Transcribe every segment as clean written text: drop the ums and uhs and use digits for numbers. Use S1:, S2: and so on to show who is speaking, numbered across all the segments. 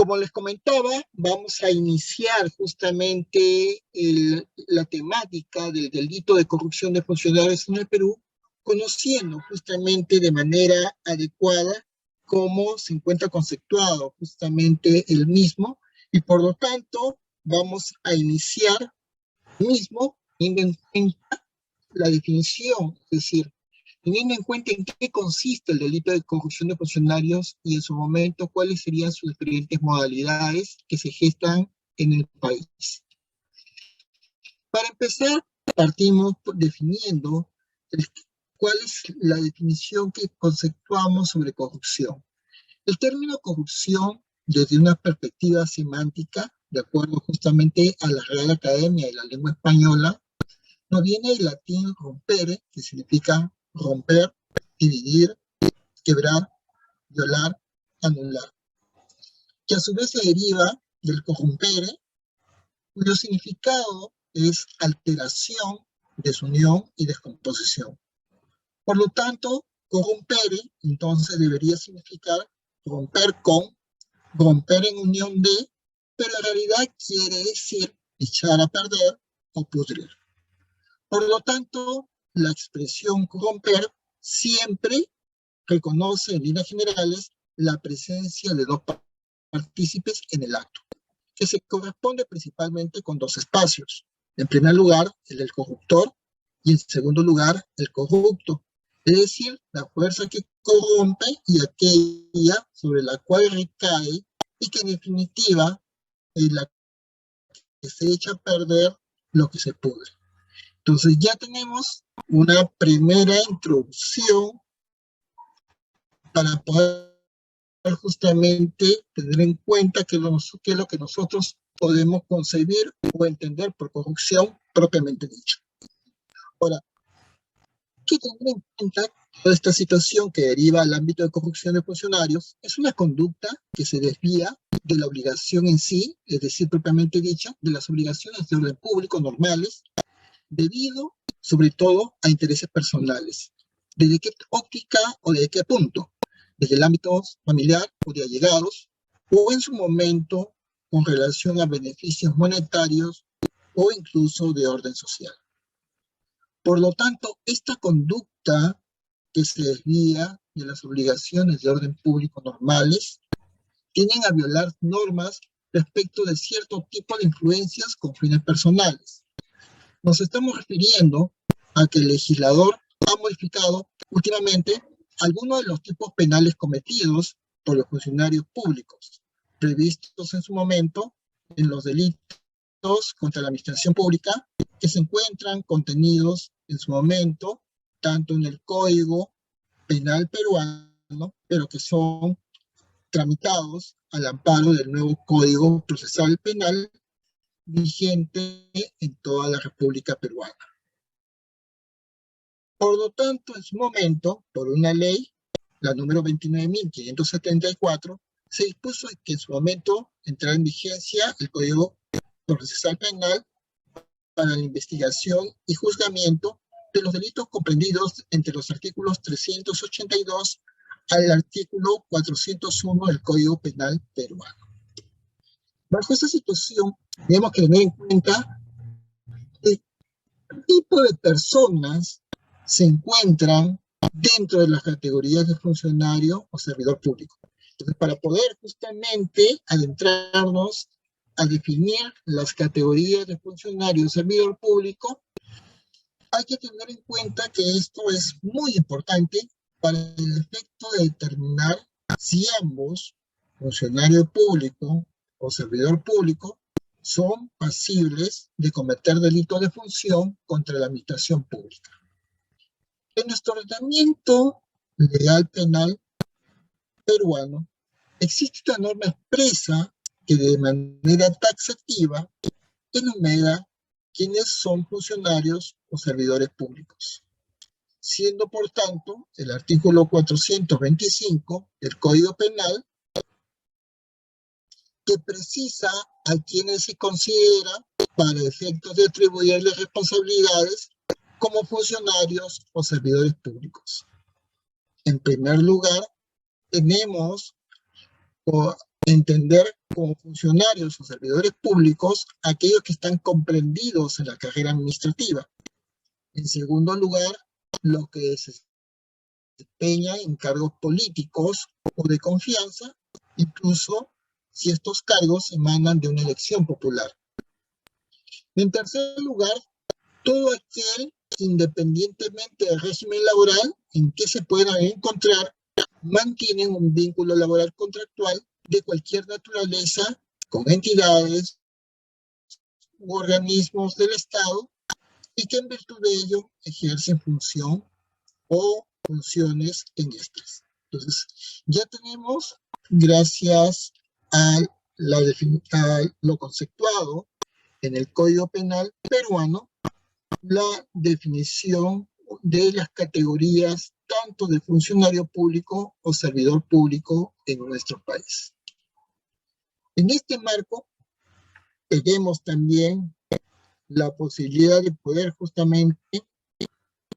S1: Como les comentaba, vamos a iniciar justamente la temática del delito de corrupción de funcionarios en el Perú, conociendo justamente de manera adecuada cómo se encuentra conceptuado justamente el mismo, y por lo tanto vamos a iniciar mismo teniendo en cuenta la definición, es decir, teniendo en cuenta en qué consiste el delito de corrupción de funcionarios y en su momento cuáles serían sus diferentes modalidades que se gestan en el país. Para empezar, partimos definiendo cuál es la definición que conceptuamos sobre corrupción. El término corrupción, desde una perspectiva semántica, de acuerdo justamente a la Real Academia de la Lengua Española, nos viene del latín rompere, que significa romper, dividir, quebrar, violar, anular, que a su vez se deriva del corrompere, cuyo significado es alteración, desunión y descomposición. Por lo tanto, corrompere entonces debería significar romper con, romper en unión de, pero en realidad quiere decir echar a perder o pudrir. Por lo tanto, la expresión corromper siempre reconoce en líneas generales la presencia de dos partícipes en el acto, que se corresponde principalmente con dos espacios. En primer lugar, el del corruptor, y en segundo lugar, el corrupto, es decir, la fuerza que corrompe y aquella sobre la cual recae, y que en definitiva es la que se echa a perder lo que se pudre. Entonces ya tenemos una primera introducción para poder justamente tener en cuenta qué es lo que nosotros podemos concebir o entender por corrupción propiamente dicho. Ahora, hay que tener en cuenta que toda esta situación que deriva al ámbito de corrupción de funcionarios es una conducta que se desvía de la obligación en sí, es decir, propiamente dicha, de las obligaciones de orden público normales, debido sobre todo a intereses personales. ¿Desde qué óptica o desde qué punto? Desde el ámbito familiar o de allegados, o en su momento con relación a beneficios monetarios o incluso de orden social. Por lo tanto, esta conducta que se desvía de las obligaciones de orden público normales tienden a violar normas respecto de cierto tipo de influencias con fines personales. Nos estamos refiriendo a que el legislador ha modificado últimamente algunos de los tipos penales cometidos por los funcionarios públicos, previstos en su momento en los delitos contra la administración pública, que se encuentran contenidos en su momento tanto en el Código Penal peruano, pero que son tramitados al amparo del nuevo Código Procesal Penal vigente en toda la República Peruana. Por lo tanto, en su momento, por una ley, la número 29.574, se dispuso que en su momento entrara en vigencia el Código Procesal Penal para la investigación y juzgamiento de los delitos comprendidos entre los artículos 382 al artículo 401 del Código Penal peruano. Bajo esta situación, tenemos que tener en cuenta qué tipo de personas se encuentran dentro de las categorías de funcionario o servidor público. Entonces, para poder justamente adentrarnos a definir las categorías de funcionario o servidor público, hay que tener en cuenta que esto es muy importante para el efecto de determinar si ambos, funcionario público o servidor público, son pasibles de cometer delitos de función contra la administración pública. En nuestro ordenamiento legal penal peruano existe una norma expresa que de manera taxativa enumera quiénes son funcionarios o servidores públicos, siendo por tanto el artículo 425 del Código Penal que precisa a quienes se considera para efectos de atribuirles responsabilidades como funcionarios o servidores públicos. En primer lugar, tenemos entender como funcionarios o servidores públicos aquellos que están comprendidos en la carrera administrativa. En segundo lugar, los que se desempeñan en cargos políticos o de confianza, incluso si estos cargos emanan de una elección popular. En tercer lugar, todo aquel, independientemente del régimen laboral en que se puedan encontrar, mantienen un vínculo laboral contractual de cualquier naturaleza con entidades u organismos del Estado y que en virtud de ello ejercen función o funciones en estas. Entonces, ya tenemos, gracias a lo conceptuado en el Código Penal peruano, la definición de las categorías tanto de funcionario público o servidor público en nuestro país. En este marco, tenemos también la posibilidad de poder justamente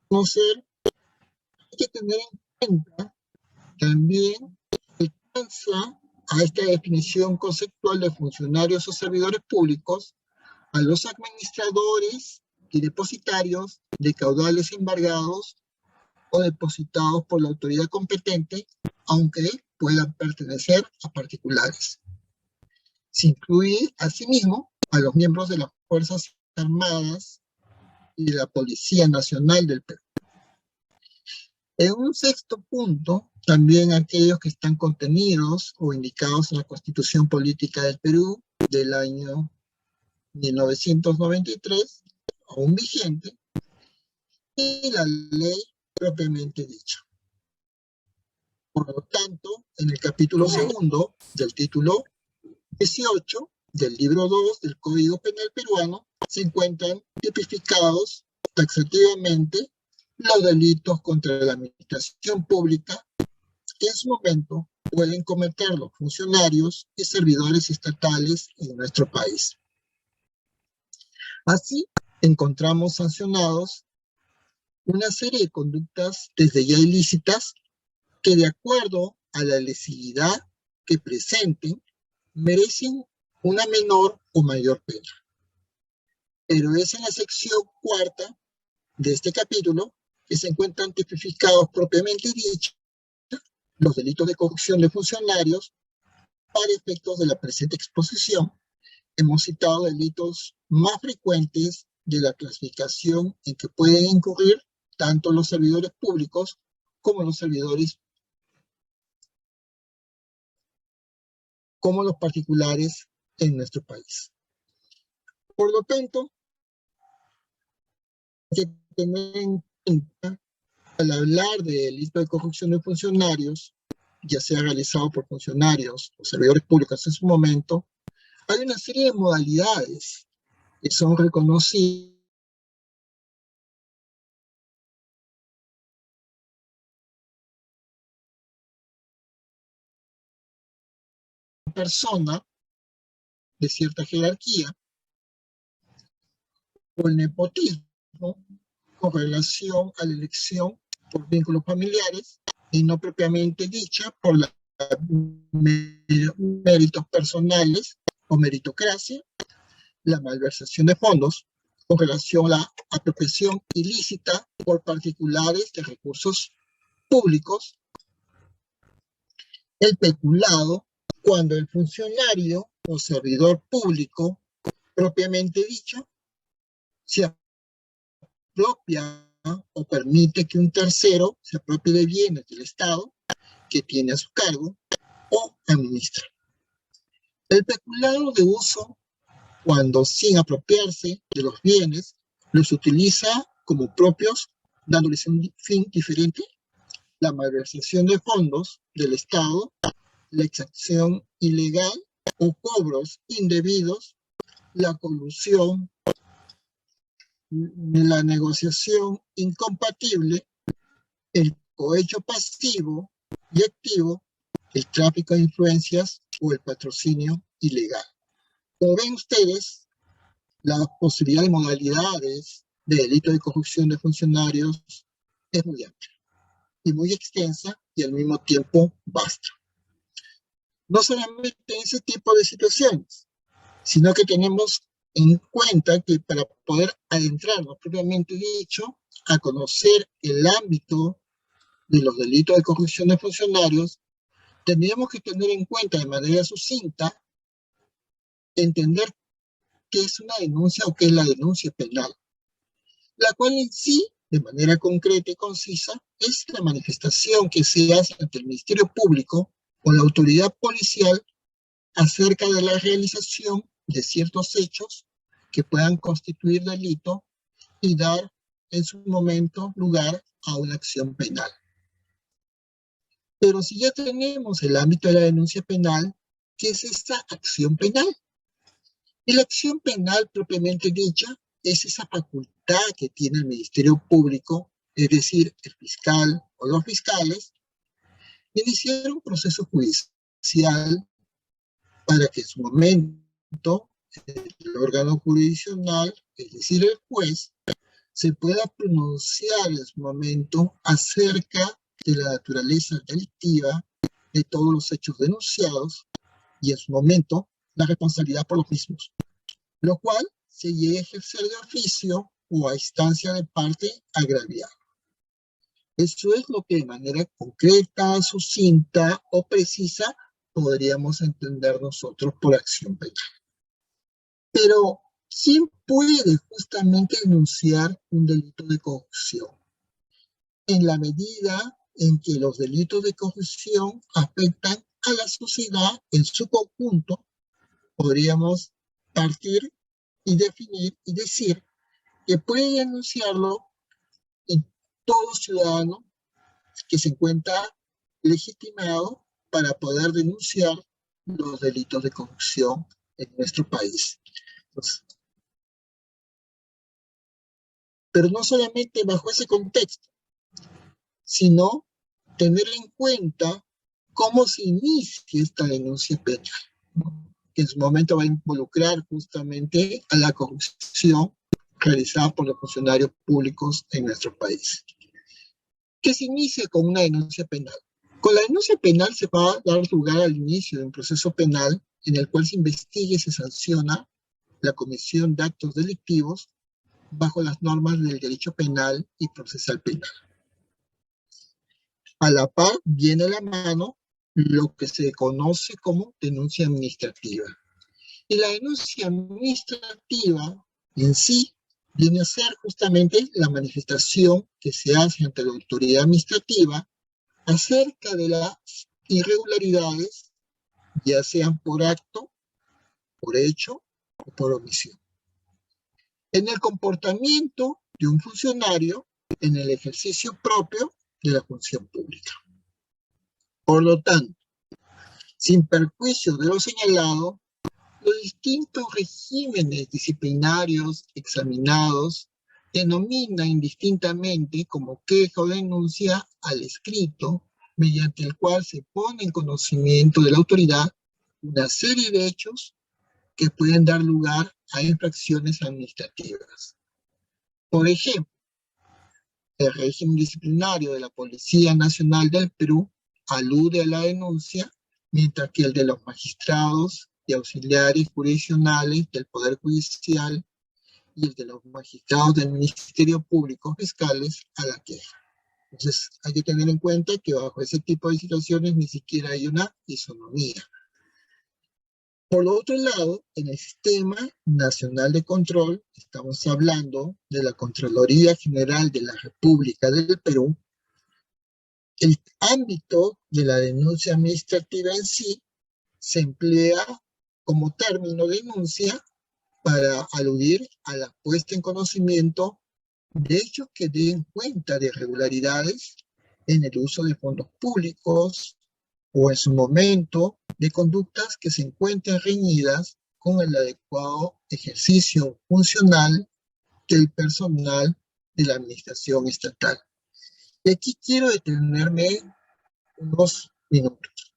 S1: conocer, hay que tener en cuenta también que alcanza a esta definición conceptual de funcionarios o servidores públicos a los administradores y depositarios de caudales embargados o depositados por la autoridad competente, aunque puedan pertenecer a particulares. Se incluye, asimismo, a los miembros de las Fuerzas Armadas y de la Policía Nacional del Perú. En un sexto punto, también aquellos que están contenidos o indicados en la Constitución Política del Perú del año 1993, aún vigente, y la ley propiamente dicha. Por lo tanto, en el capítulo segundo del título 18 del libro 2 del Código Penal peruano se encuentran tipificados taxativamente los delitos contra la administración pública que en su momento pueden cometer los funcionarios y servidores estatales en nuestro país. Así, encontramos sancionados una serie de conductas desde ya ilícitas que, de acuerdo a la lesividad que presenten, merecen una menor o mayor pena. Pero es en la sección cuarta de este capítulo que se encuentran tipificados propiamente dicho los delitos de corrupción de funcionarios. Para efectos de la presente exposición, hemos citado delitos más frecuentes de la clasificación en que pueden incurrir tanto los servidores públicos como los servidores como los particulares en nuestro país. Por lo tanto, hay que tener en cuenta, al hablar de delito de corrupción de funcionarios, ya sea realizado por funcionarios o servidores públicos en su momento, hay una serie de modalidades que son reconocidas por persona de cierta jerarquía, o el nepotismo con relación a la elección por vínculos familiares y no propiamente dicha por méritos personales o meritocracia, la malversación de fondos con relación a la apropiación ilícita por particulares de recursos públicos, el peculado, cuando el funcionario o servidor público propiamente dicho se apropia o permite que un tercero se apropie de bienes del Estado que tiene a su cargo o administra. El peculado de uso, cuando sin apropiarse de los bienes, los utiliza como propios, dándoles un fin diferente, la malversación de fondos del Estado, la exacción ilegal o cobros indebidos, la colusión, la negociación incompatible, el cohecho pasivo y activo, el tráfico de influencias o el patrocinio ilegal. Como ven ustedes, la posibilidad de modalidades de delito de corrupción de funcionarios es muy amplia y muy extensa y al mismo tiempo vasta. no solamente en ese tipo de situaciones, sino que tenemos en cuenta que para poder adentrarnos propiamente dicho a conocer el ámbito de los delitos de corrupción de funcionarios, tendríamos que tener en cuenta de manera sucinta, entender qué es una denuncia o qué es la denuncia penal, la cual en sí, de manera concreta y concisa, es la manifestación que se hace ante el Ministerio Público o la autoridad policial acerca de la realización de ciertos hechos que puedan constituir delito y dar en su momento lugar a una acción penal. Pero si ya tenemos el ámbito de la denuncia penal, ¿qué es esta acción penal? Y la acción penal propiamente dicha es esa facultad que tiene el Ministerio Público, es decir, el fiscal o los fiscales, de iniciar un proceso judicial para que en su momento el órgano jurisdiccional, es decir, el juez, se pueda pronunciar en su momento acerca de la naturaleza delictiva de todos los hechos denunciados y en su momento la responsabilidad por los mismos, lo cual se llegue a ejercer de oficio o a instancia de parte agraviada. Eso es lo que de manera concreta, sucinta o precisa podríamos entender nosotros por acción penal. Pero, ¿quién puede justamente denunciar un delito de corrupción? En la medida en que los delitos de corrupción afectan a la sociedad en su conjunto, podríamos partir y definir y decir que puede denunciarlo en todo ciudadano que se encuentra legitimado para poder denunciar los delitos de corrupción en nuestro país. Entonces, pero no solamente bajo ese contexto, sino tener en cuenta cómo se inicia esta denuncia penal, ¿no? Que en su momento va a involucrar justamente a la corrupción realizada por los funcionarios públicos en nuestro país. ¿Qué se inicia con una denuncia penal? Con la denuncia penal se va a dar lugar al inicio de un proceso penal en el cual se investiga y se sanciona la comisión de actos delictivos bajo las normas del derecho penal y procesal penal. A la par viene a la mano lo que se conoce como denuncia administrativa. Y la denuncia administrativa en sí viene a ser justamente la manifestación que se hace ante la autoridad administrativa acerca de las irregularidades, ya sean por acto, por hecho o por omisión, en el comportamiento de un funcionario en el ejercicio propio de la función pública. Por lo tanto, sin perjuicio de lo señalado, los distintos regímenes disciplinarios examinados denominan indistintamente como queja o denuncia al escrito, mediante el cual se pone en conocimiento de la autoridad una serie de hechos que pueden dar lugar a infracciones administrativas. Por ejemplo, el régimen disciplinario de la Policía Nacional del Perú alude a la denuncia, mientras que el de los magistrados y auxiliares jurisdiccionales del Poder Judicial y el de los magistrados del Ministerio Público fiscales a la queja. Entonces, hay que tener en cuenta que bajo ese tipo de situaciones ni siquiera hay una isonomía. Por otro lado, en el Sistema Nacional de Control, estamos hablando de la Contraloría General de la República del Perú. El ámbito de la denuncia administrativa en sí se emplea como término denuncia para aludir a la puesta en conocimiento de hechos que den cuenta de irregularidades en el uso de fondos públicos o en su momento de conductas que se encuentren reñidas con el adecuado ejercicio funcional del personal de la administración estatal. Y aquí quiero detenerme unos minutos.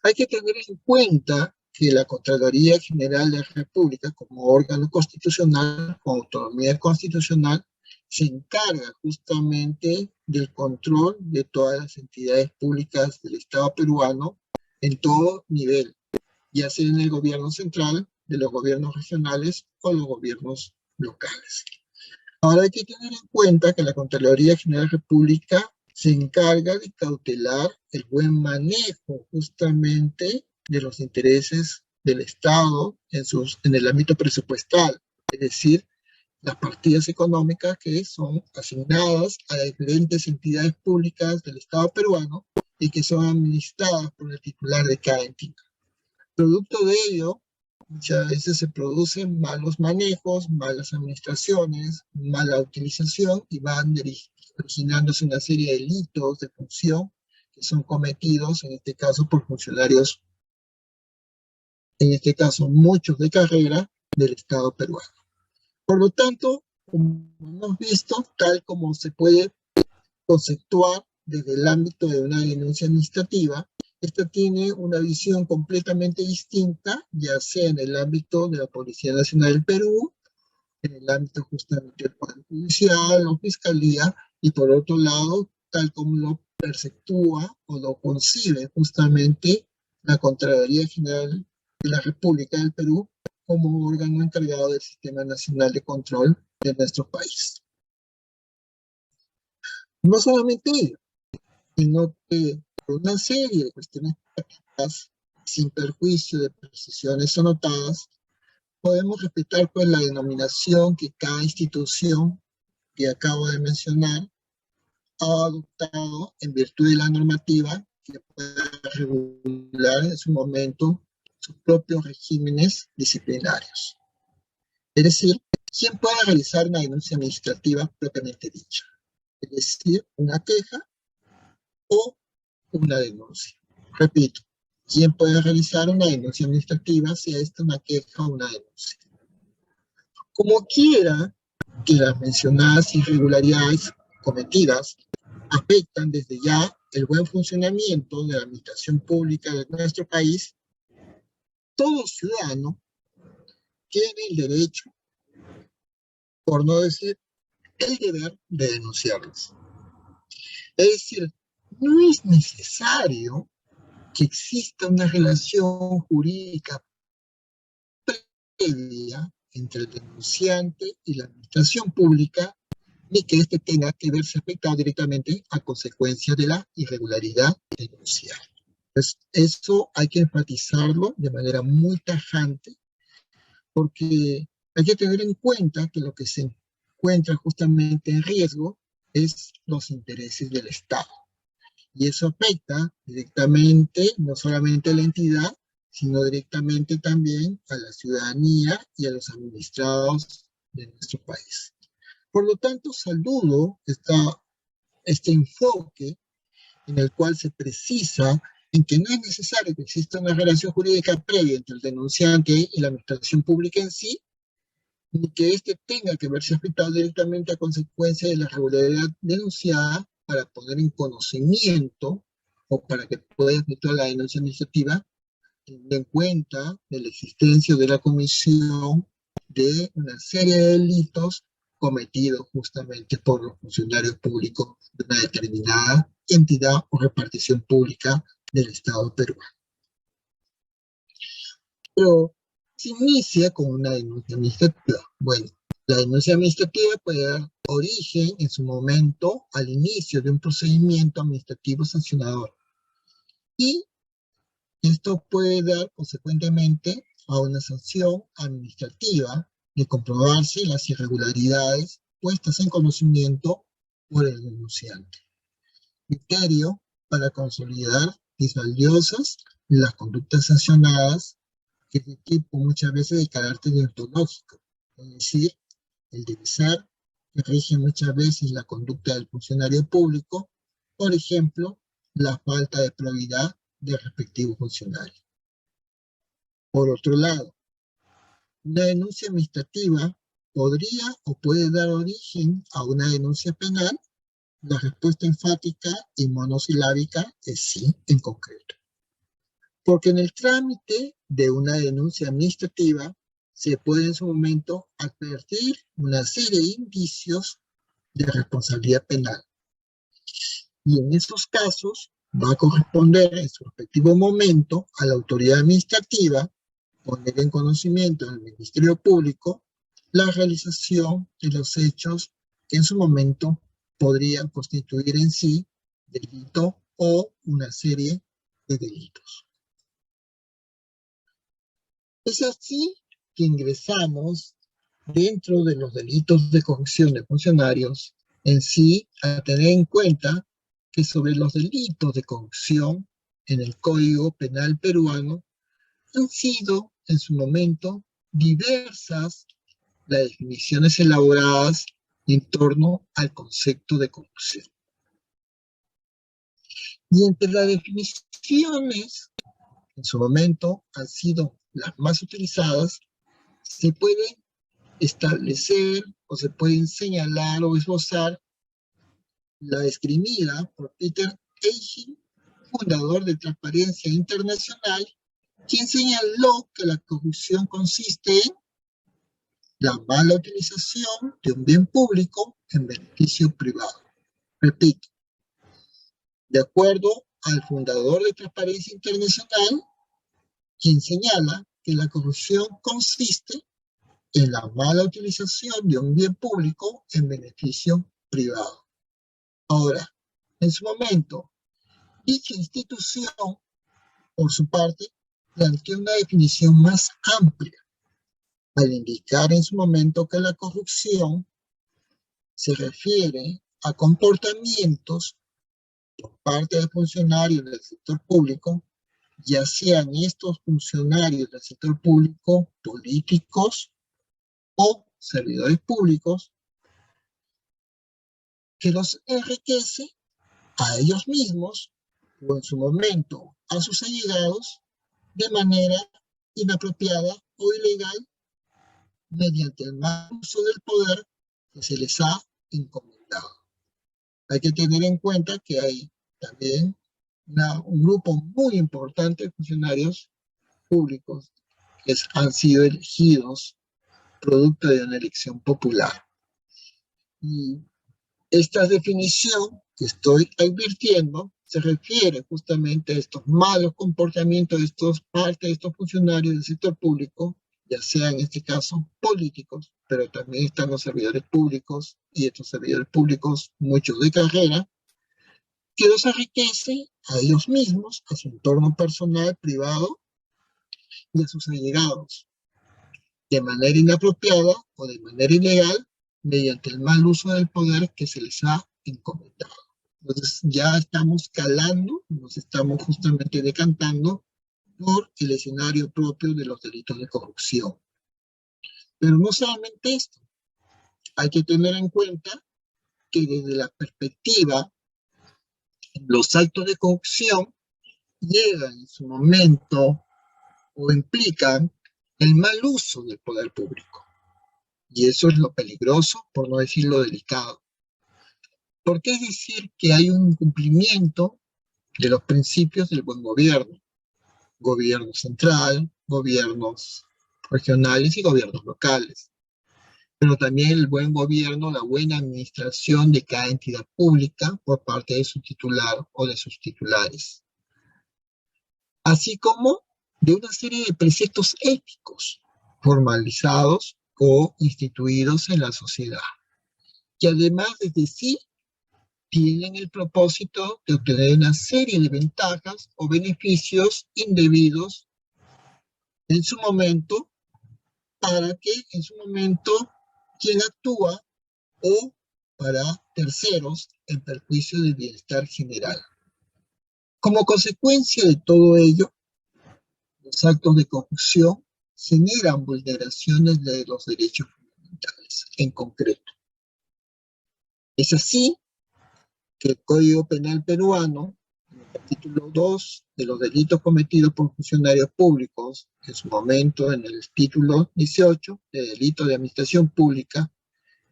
S1: Hay que tener en cuenta que la Contraloría General de la República, como órgano constitucional, con autonomía constitucional, se encarga justamente del control de todas las entidades públicas del Estado peruano en todo nivel, ya sea en el gobierno central, de los gobiernos regionales o los gobiernos locales. Ahora hay que tener en cuenta que la Contraloría General de la República se encarga de cautelar el buen manejo justamente de los intereses del Estado en el ámbito presupuestal, es decir, las partidas económicas que son asignadas a las diferentes entidades públicas del Estado peruano y que son administradas por el titular de cada entidad. Producto de ello, muchas veces se producen malos manejos, malas administraciones, mala utilización y van originándose una serie de delitos de función que son cometidos, en este caso, por funcionarios, en este caso, muchos de carrera del Estado peruano. Por lo tanto, como hemos visto, tal como se puede conceptuar desde el ámbito de una denuncia administrativa, esta tiene una visión completamente distinta, ya sea en el ámbito de la Policía Nacional del Perú, en el ámbito justamente del Poder Judicial o Fiscalía, y por otro lado, tal como lo perceptúa o lo concibe justamente la Contraloría General de la República del Perú como órgano encargado del Sistema Nacional de Control de nuestro país. No solamente ello, sino que por una serie de cuestiones prácticas, sin perjuicio de precisiones anotadas, podemos respetar pues la denominación que cada institución que acabo de mencionar ha adoptado en virtud de la normativa que pueda regular en su momento sus propios regímenes disciplinarios. Es decir, ¿quién puede realizar una denuncia administrativa propiamente dicha? Es decir, una queja o una denuncia. Repito, ¿quién puede realizar una denuncia administrativa, sea esta una queja o una denuncia? Como quiera que las mencionadas irregularidades cometidas afectan desde ya el buen funcionamiento de la administración pública de nuestro país, todo ciudadano tiene el derecho, por no decir el deber, de denunciarlos. Es decir, no es necesario que exista una relación jurídica previa entre el denunciante y la administración pública, ni que éste tenga que verse afectado directamente a consecuencia de la irregularidad denunciada. Pues eso hay que enfatizarlo de manera muy tajante, porque hay que tener en cuenta que lo que se encuentra justamente en riesgo es los intereses del Estado. Y eso afecta directamente no solamente a la entidad, sino directamente también a la ciudadanía y a los administrados de nuestro país. Por lo tanto, saludo este enfoque en el cual se precisa en que no es necesario que exista una relación jurídica previa entre el denunciante y la administración pública en sí, ni que éste tenga que verse afectado directamente a consecuencia de la irregularidad denunciada para poner en conocimiento o para que pueda efectuar la denuncia administrativa, teniendo en cuenta de la existencia de la comisión de una serie de delitos cometidos justamente por los funcionarios públicos de una determinada entidad o repartición pública del Estado peruano. Pero se inicia con una denuncia administrativa. Bueno, la denuncia administrativa puede dar origen en su momento al inicio de un procedimiento administrativo sancionador. Y esto puede dar consecuentemente a una sanción administrativa de comprobarse las irregularidades puestas en conocimiento por el denunciante. Criterio para consolidar disvaliosas las conductas sancionadas, que es de tipo muchas veces de carácter deontológico, es decir, el deber ser que rige muchas veces la conducta del funcionario público, por ejemplo, la falta de probidad del respectivo funcionario. Por otro lado, una denuncia administrativa podría o puede dar origen a una denuncia penal. La respuesta enfática y monosilábica es sí, en concreto. Porque en el trámite de una denuncia administrativa se puede en su momento advertir una serie de indicios de responsabilidad penal. Y en esos casos va a corresponder en su respectivo momento a la autoridad administrativa poner en conocimiento del Ministerio Público la realización de los hechos que en su momento podrían constituir en sí delito o una serie de delitos. Es así que ingresamos dentro de los delitos de corrupción de funcionarios en sí a tener en cuenta que sobre los delitos de corrupción en el Código Penal peruano han sido en su momento diversas las definiciones elaboradas en torno al concepto de corrupción. Y entre las definiciones en su momento han sido las más utilizadas, se puede establecer o se pueden señalar o esbozar la esgrimida por Peter Eiching, fundador de Transparencia Internacional, quien señaló que la corrupción consiste en la mala utilización de un bien público en beneficio privado. Repito, de acuerdo al fundador de Transparencia Internacional, quien señala que la corrupción consiste en la mala utilización de un bien público en beneficio privado. Ahora, en su momento, dicha institución, por su parte, planteó una definición más amplia, al indicar en su momento que la corrupción se refiere a comportamientos por parte de funcionarios del sector público, ya sean estos funcionarios del sector público políticos o servidores públicos, que los enriquece a ellos mismos o en su momento a sus allegados de manera inapropiada o ilegal mediante el mal uso del poder que se les ha encomendado. Hay que tener en cuenta que hay también un grupo muy importante de funcionarios públicos que han sido elegidos producto de una elección popular. Y esta definición que estoy advirtiendo se refiere justamente a estos malos comportamientos de parte de estos funcionarios del sector público, ya sean en este caso políticos, pero también están los servidores públicos y estos servidores públicos, muchos de carrera, que los enriquece a ellos mismos, a su entorno personal, privado y a sus allegados, de manera inapropiada o de manera ilegal, mediante el mal uso del poder que se les ha encomendado. Entonces ya estamos calando, nos estamos justamente decantando por el escenario propio de los delitos de corrupción. Pero no solamente esto, hay que tener en cuenta que desde la perspectiva, los actos de corrupción llegan en su momento o implican el mal uso del poder público. Y eso es lo peligroso, por no decir lo delicado. Porque es decir que hay un incumplimiento de los principios del buen gobierno. Gobierno central, gobiernos regionales y gobiernos locales. Pero también el buen gobierno, la buena administración de cada entidad pública por parte de su titular o de sus titulares. Así como de una serie de preceptos éticos formalizados o instituidos en la sociedad, que además desde sí tienen el propósito de obtener una serie de ventajas o beneficios indebidos en su momento, para que en su momento quien actúa o para terceros en perjuicio del bienestar general. Como consecuencia de todo ello, los actos de corrupción generan vulneraciones de los derechos fundamentales en concreto. Es así que el Código Penal peruano, en el capítulo 2 de los delitos cometidos por funcionarios públicos, en su momento en el título 18 de delito de administración pública,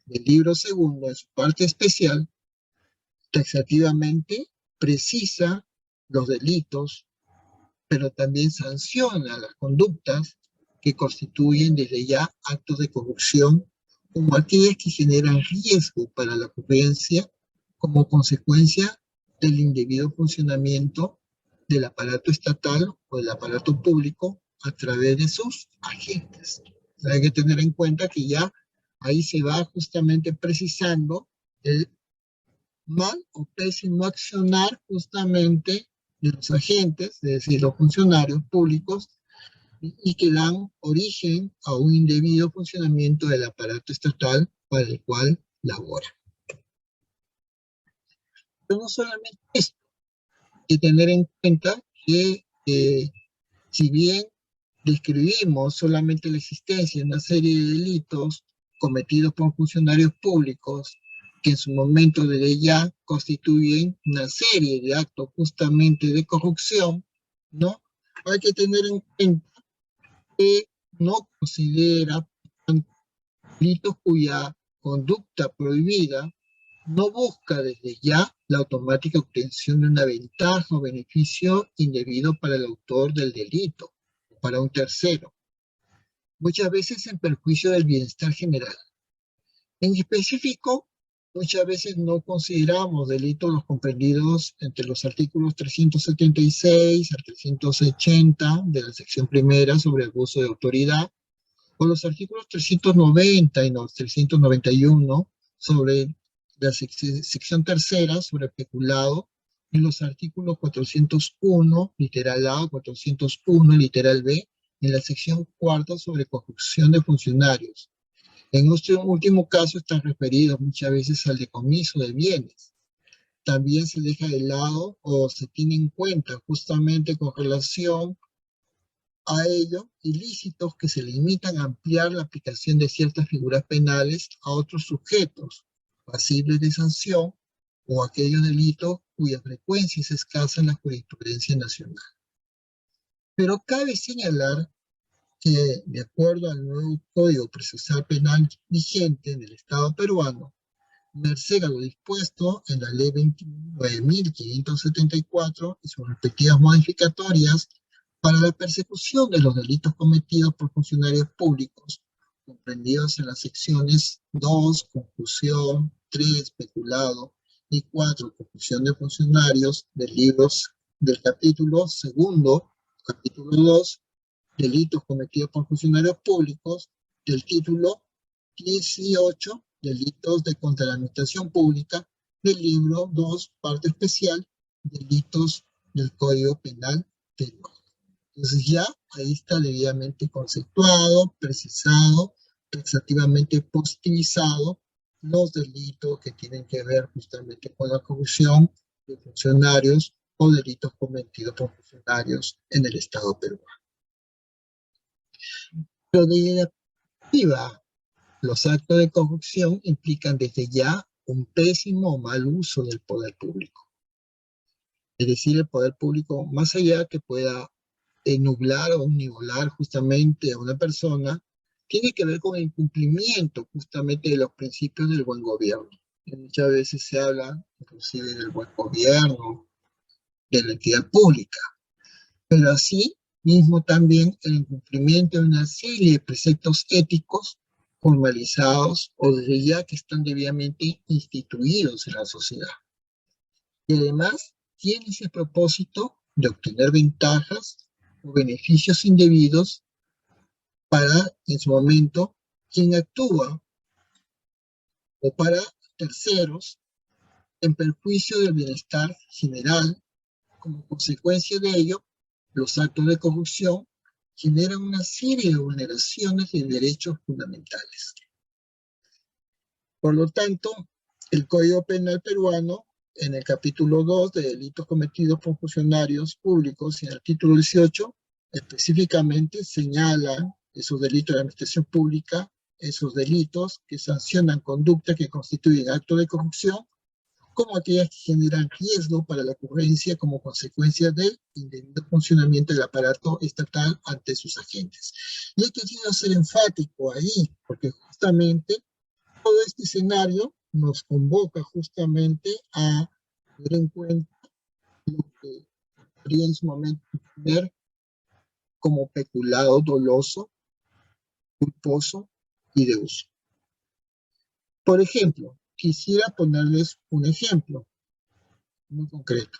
S1: del libro segundo, en su parte especial, taxativamente precisa los delitos, pero también sanciona las conductas que constituyen desde ya actos de corrupción, como aquellas que generan riesgo para la ocurrencia como consecuencia el indebido funcionamiento del aparato estatal o del aparato público a través de sus agentes. Hay que tener en cuenta que ya ahí se va justamente precisando el mal o pésimo accionar justamente de los agentes, es decir, los funcionarios públicos, y que dan origen a un indebido funcionamiento del aparato estatal para el cual labora. Pero no solamente esto, hay que tener en cuenta que si bien describimos solamente la existencia de una serie de delitos cometidos por funcionarios públicos que en su momento de ya constituyen una serie de actos justamente de corrupción, ¿no? Hay que tener en cuenta que no considera delitos cuya conducta prohibida no busca desde ya la automática obtención de una ventaja o beneficio indebido para el autor del delito o para un tercero, muchas veces en perjuicio del bienestar general. En específico, muchas veces no consideramos delitos los comprendidos entre los artículos 376 al 380 de la sección primera sobre abuso de autoridad, o los artículos 390 y los 391 sobre la sección tercera sobre peculado, y los artículos 401, literal A, 401, literal B, en la sección cuarta sobre corrupción de funcionarios. En este último caso están referidos muchas veces al decomiso de bienes. También se deja de lado o se tiene en cuenta justamente con relación a ello ilícitos que se limitan a ampliar la aplicación de ciertas figuras penales a otros sujetos pasibles de sanción o aquellos delitos cuya frecuencia es escasa en la jurisprudencia nacional. Pero cabe señalar que, de acuerdo al nuevo Código Procesal Penal vigente en el Estado peruano, merced a lo dispuesto en la Ley 29.574 y sus respectivas modificatorias para la persecución de los delitos cometidos por funcionarios públicos, comprendidos en las secciones 2, confusión, 3, peculado, y 4, confusión de funcionarios, del capítulo segundo, capítulo 2, delitos cometidos por funcionarios públicos, del título 18, delitos de contra la administración pública, del libro 2, parte especial, delitos del Código Penal peruano. Entonces ya ahí está debidamente conceptuado, precisado, taxativamente positivizado los delitos que tienen que ver justamente con la corrupción de funcionarios o delitos cometidos por funcionarios en el Estado peruano. Pero de activa, los actos de corrupción implican desde ya un pésimo o mal uso del poder público. Es decir, el poder público, más allá que pueda nublar o nivelar justamente a una persona, tiene que ver con el cumplimiento justamente de los principios del buen gobierno. Y muchas veces se habla inclusive del buen gobierno, de la entidad pública, pero así mismo también el incumplimiento de una serie de preceptos éticos formalizados o desde ya que están debidamente instituidos en la sociedad. Y además tiene ese propósito de obtener ventajas o beneficios indebidos para, en su momento, quien actúa o para terceros en perjuicio del bienestar general. Como consecuencia de ello, los actos de corrupción generan una serie de vulneraciones de derechos fundamentales. Por lo tanto, el Código Penal peruano, en el capítulo 2 de delitos cometidos por funcionarios públicos y en el título 18, específicamente señala esos delitos de administración pública, esos delitos que sancionan conductas que constituyen actos de corrupción, como aquellas que generan riesgo para la ocurrencia como consecuencia del indebido funcionamiento del aparato estatal ante sus agentes. Y he querido ser enfático ahí, porque justamente todo este escenario nos convoca justamente a tener en cuenta lo que podría en su momento ver como peculado doloso, culposo y de uso. Por ejemplo, quisiera ponerles un ejemplo. muy concreto.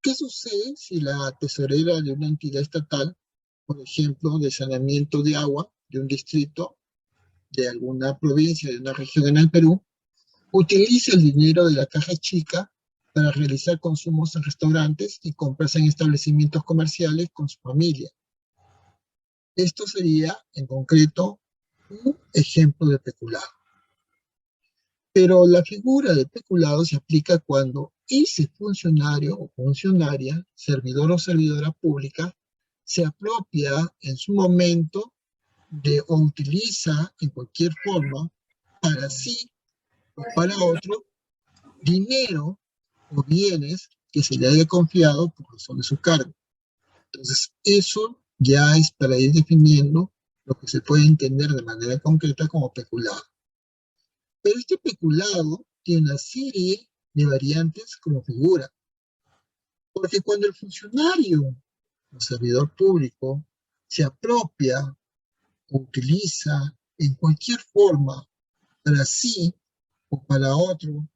S1: ¿Qué sucede si la tesorera de una entidad estatal, por ejemplo, de saneamiento de agua de un distrito, de alguna provincia, de una región en el Perú, utiliza el dinero de la caja chica para realizar consumos en restaurantes y compras en establecimientos comerciales con su familia? Esto sería, en concreto, un ejemplo de peculado. Pero la figura de peculado se aplica cuando ese funcionario o funcionaria, servidor o servidora pública, se apropia en su momento o utiliza en cualquier forma para sí o para otro dinero o bienes que se le haya confiado por razón de su cargo. Entonces, eso ya es para ir definiendo lo que se puede entender de manera concreta como peculado. Pero este peculado tiene una serie de variantes como figura, porque cuando el funcionario o servidor público se apropia o utiliza en cualquier forma para sí o para otro,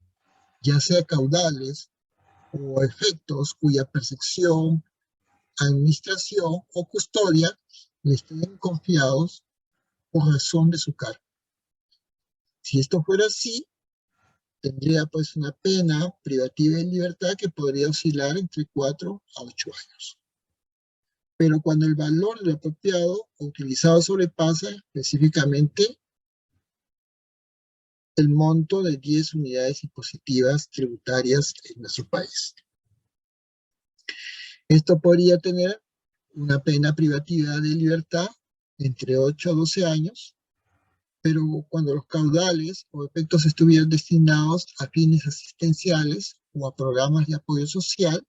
S1: ya sea caudales o efectos cuya percepción, administración o custodia le estén confiados por razón de su cargo. Si esto fuera así, tendría pues una pena privativa de libertad que podría oscilar entre 4 a 8 años. Pero cuando el valor del apropiado o utilizado sobrepasa específicamente el monto de 10 unidades impositivas tributarias en nuestro país. Esto podría tener una pena privativa de libertad entre 8 a 12 años, pero cuando los caudales o efectos estuvieran destinados a fines asistenciales o a programas de apoyo social,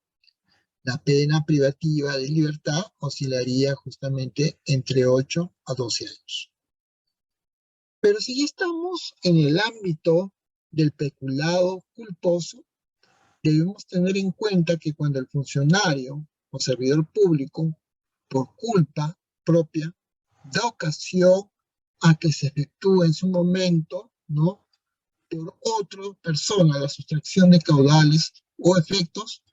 S1: la pena privativa de libertad oscilaría justamente entre 8 a 12 años. Pero si ya estamos en el ámbito del peculado culposo, debemos tener en cuenta que cuando el funcionario o servidor público, por culpa propia, da ocasión a que se efectúe en su momento, ¿no?, por otra persona la sustracción de caudales o efectos,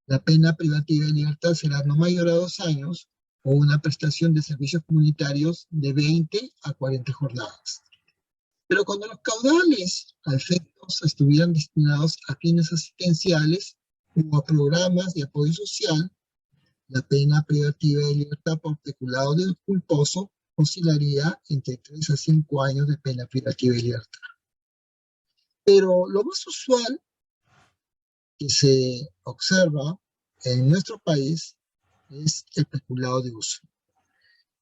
S1: la pena privativa de libertad será no mayor a 2 años o una prestación de servicios comunitarios de 20 a 40 jornadas. Pero cuando los caudales a efectos estuvieran destinados a fines asistenciales o a programas de apoyo social, la pena privativa de libertad por peculado del culposo oscilaría entre 3 a 5 años de pena privativa de libertad. Pero lo más usual que se observa en nuestro país es el peculado de uso.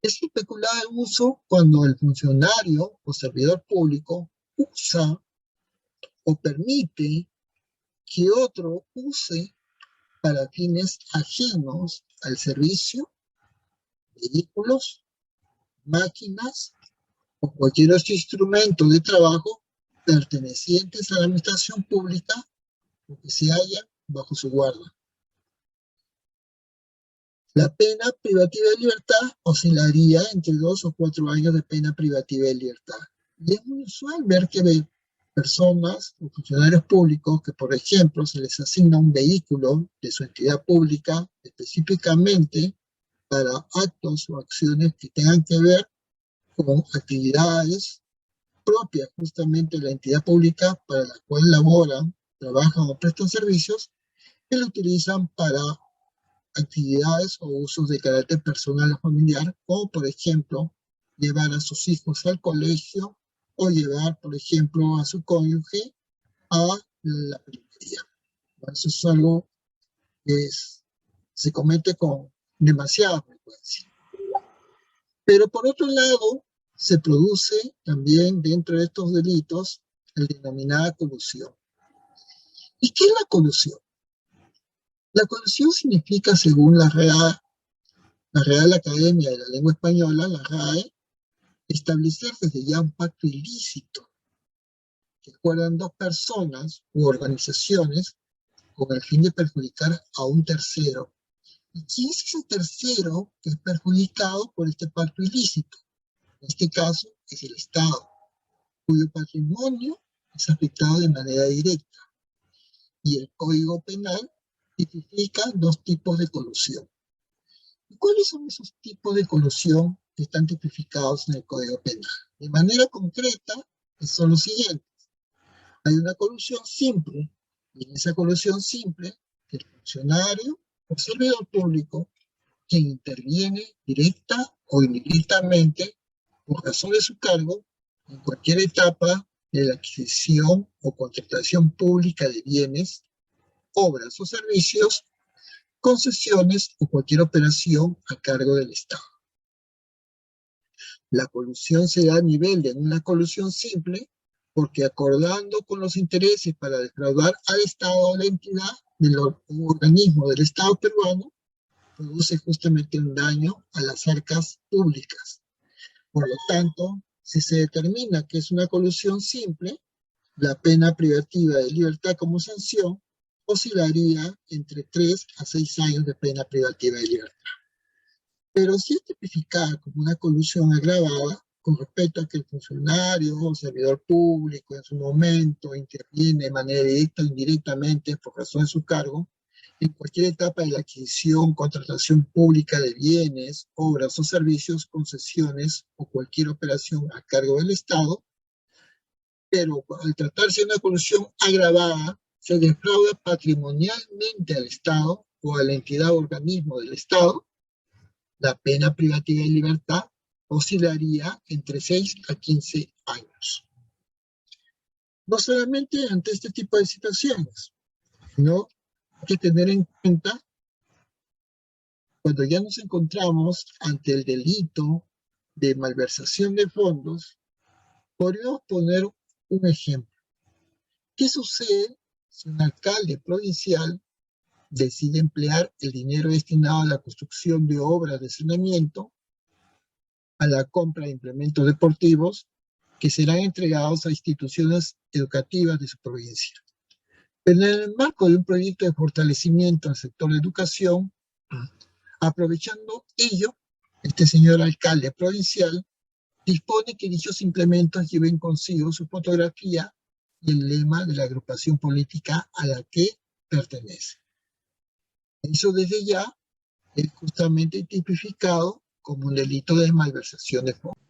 S1: Es el peculado de uso cuando el funcionario o servidor público usa o permite que otro use para fines ajenos al servicio, vehículos, máquinas o cualquier otro instrumento de trabajo pertenecientes a la administración pública o que se halla bajo su guarda. La pena privativa de libertad oscilaría entre 2 o 4 años de pena privativa de libertad. Y es muy usual ver que personas o funcionarios públicos que, por ejemplo, se les asigna un vehículo de su entidad pública específicamente para actos o acciones que tengan que ver con actividades propias justamente de la entidad pública para la cual laboran, trabajan o prestan servicios, que lo utilizan para actividades o usos de carácter personal o familiar, como por ejemplo llevar a sus hijos al colegio o llevar, por ejemplo, a su cónyuge a la peluquería. Eso es algo que se comete con demasiada frecuencia. Pero por otro lado, se produce también dentro de estos delitos el denominada colusión. ¿Y qué es la colusión? La colusión significa, según la Real Academia de la Lengua Española, la RAE, establecer desde ya un pacto ilícito que acuerdan dos personas u organizaciones con el fin de perjudicar a un tercero. ¿Y quién es ese tercero que es perjudicado por este pacto ilícito? En este caso es el Estado, cuyo patrimonio es afectado de manera directa. y el Código Penal tipifica dos tipos de colusión. ¿Y cuáles son esos tipos de colusión que están tipificados en el Código Penal? De manera concreta, son los siguientes. Hay una colusión simple, y en esa colusión simple, el funcionario o servidor público, quien interviene directa o indirectamente por razón de su cargo en cualquier etapa de la adquisición o contratación pública de bienes, obras o servicios, concesiones o cualquier operación a cargo del Estado. La colusión se da a nivel de una colusión simple porque acordando con los intereses para defraudar al Estado o la entidad del organismo del Estado peruano, produce justamente un daño a las arcas públicas. Por lo tanto, si se determina que es una colusión simple, la pena privativa de libertad como sanción oscilaría entre 3 a 6 años de pena privativa de libertad. Pero si es tipificada como una colusión agravada, con respecto a que el funcionario o servidor público en su momento interviene de manera directa o indirectamente por razón de su cargo, en cualquier etapa de la adquisición, contratación pública de bienes, obras o servicios, concesiones o cualquier operación a cargo del Estado, pero al tratarse de una colusión agravada, se defrauda patrimonialmente al Estado o a la entidad o organismo del Estado, la pena privativa de libertad oscilaría entre 6 a 15 años. No solamente ante este tipo de situaciones, sino hay que tener en cuenta cuando ya nos encontramos ante el delito de malversación de fondos. Podríamos poner un ejemplo. ¿Qué sucede si un alcalde provincial decide emplear el dinero destinado a la construcción de obras de saneamiento, a la compra de implementos deportivos que serán entregados a instituciones educativas de su provincia? Pero en el marco de un proyecto de fortalecimiento al sector de educación, aprovechando ello, este señor alcalde provincial dispone que dichos implementos lleven consigo su fotografía y el lema de la agrupación política a la que pertenece. Eso desde ya es justamente tipificado como un delito de malversación de fondos.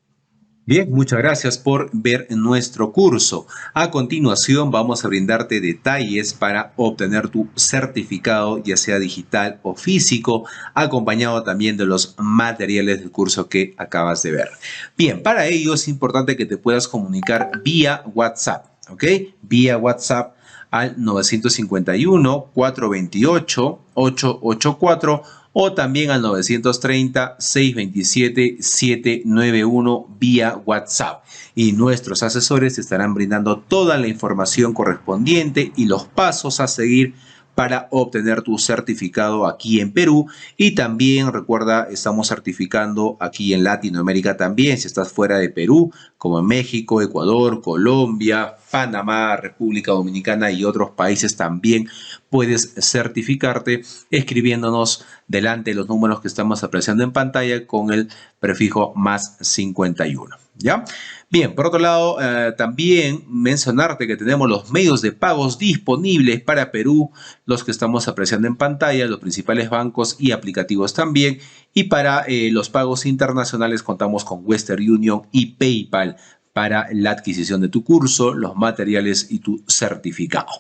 S2: Bien, muchas gracias por ver nuestro curso. A continuación vamos a brindarte detalles para obtener tu certificado, ya sea digital o físico, acompañado también de los materiales del curso que acabas de ver. Bien, para ello es importante que te puedas comunicar vía WhatsApp, ¿ok? Vía WhatsApp al 951-428-884 o también al 930-627-791 vía WhatsApp. Y nuestros asesores te estarán brindando toda la información correspondiente y los pasos a seguir para obtener tu certificado aquí en Perú. Y también recuerda, estamos certificando aquí en Latinoamérica también, si estás fuera de Perú, como en México, Ecuador, Colombia, Panamá, República Dominicana y otros países también puedes certificarte escribiéndonos delante de los números que estamos apreciando en pantalla con el prefijo más 51. ¿Ya? Bien, por otro lado, también mencionarte que tenemos los medios de pagos disponibles para Perú, los que estamos apreciando en pantalla, los principales bancos y aplicativos también. Y para los pagos internacionales contamos con Western Union y PayPal para la adquisición de tu curso, los materiales y tu certificado.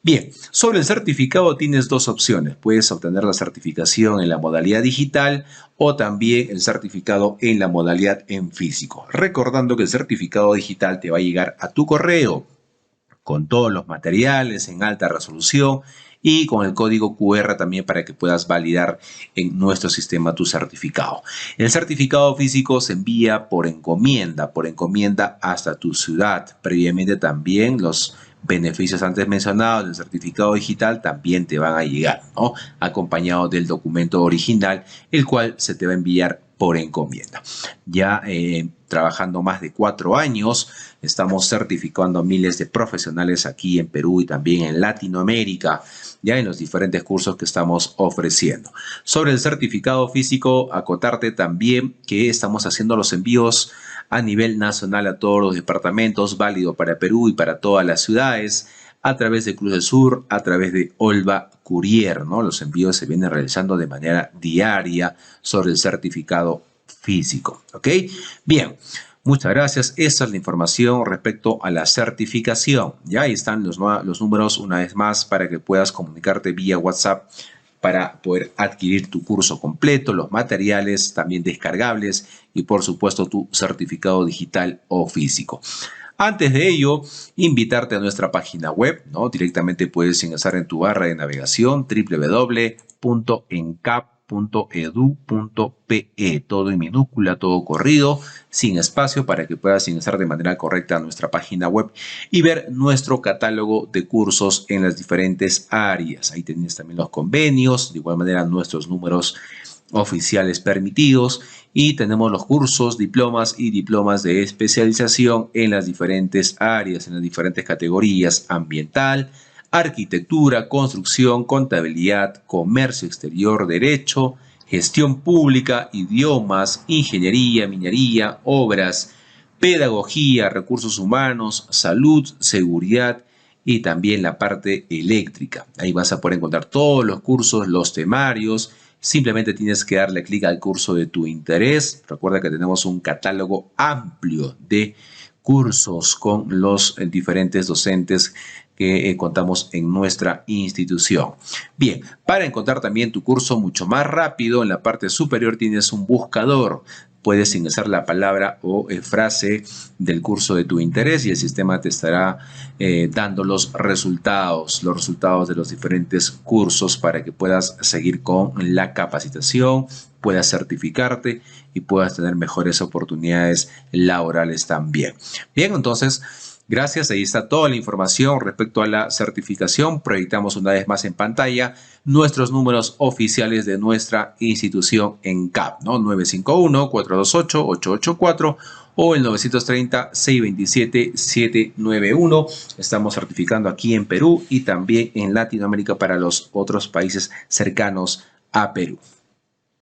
S2: Bien, sobre el certificado tienes dos opciones. Puedes obtener la certificación en la modalidad digital o también el certificado en la modalidad en físico. Recordando que el certificado digital te va a llegar a tu correo con todos los materiales en alta resolución y con el código QR también para que puedas validar en nuestro sistema tu certificado. El certificado físico se envía por encomienda hasta tu ciudad. Previamente también los beneficios antes mencionados del certificado digital también te van a llegar, ¿no? Acompañado del documento original, el cual se te va a enviar por encomienda. Ya trabajando más de 4 años, estamos certificando a miles de profesionales aquí en Perú y también en Latinoamérica, ya en los diferentes cursos que estamos ofreciendo. Sobre el certificado físico, acotarte también que estamos haciendo los envíos a nivel nacional a todos los departamentos, válido para Perú y para todas las ciudades. a través de Cruz del Sur, a través de Olva Courier, ¿no? Los envíos se vienen realizando de manera diaria sobre el certificado físico, ¿ok? Bien, muchas gracias. Esa es la información respecto a la certificación. Ya ahí están los números una vez más para que puedas comunicarte vía WhatsApp para poder adquirir tu curso completo, los materiales también descargables y por supuesto tu certificado digital o físico. Antes de ello, invitarte a nuestra página web, ¿no? Directamente puedes ingresar en tu barra de navegación www.encap.edu.pe, todo en minúscula, todo corrido, sin espacio, para que puedas ingresar de manera correcta a nuestra página web y ver nuestro catálogo de cursos en las diferentes áreas. Ahí tienes también los convenios, de igual manera nuestros números oficiales permitidos y tenemos los cursos, diplomas y diplomas de especialización en las diferentes áreas, en las diferentes categorías: ambiental, arquitectura, construcción, contabilidad, comercio exterior, derecho, gestión pública, idiomas, ingeniería, minería, obras, pedagogía, recursos humanos, salud, seguridad y también la parte eléctrica. Ahí vas a poder encontrar todos los cursos, los temarios. Simplemente tienes que darle clic al curso de tu interés. Recuerda que tenemos un catálogo amplio de cursos con los diferentes docentes que contamos en nuestra institución. Bien, para encontrar también tu curso mucho más rápido, en la parte superior tienes un buscador. Puedes ingresar la palabra o frase del curso de tu interés y el sistema te estará dando los resultados de los diferentes cursos para que puedas seguir con la capacitación, puedas certificarte y puedas tener mejores oportunidades laborales también. Bien, entonces, gracias, ahí está toda la información respecto a la certificación. Proyectamos una vez más en pantalla nuestros números oficiales de nuestra institución ENCAP, ¿no? 951-428-884 o el 930-627-791. Estamos certificando aquí en Perú y también en Latinoamérica para los otros países cercanos a Perú.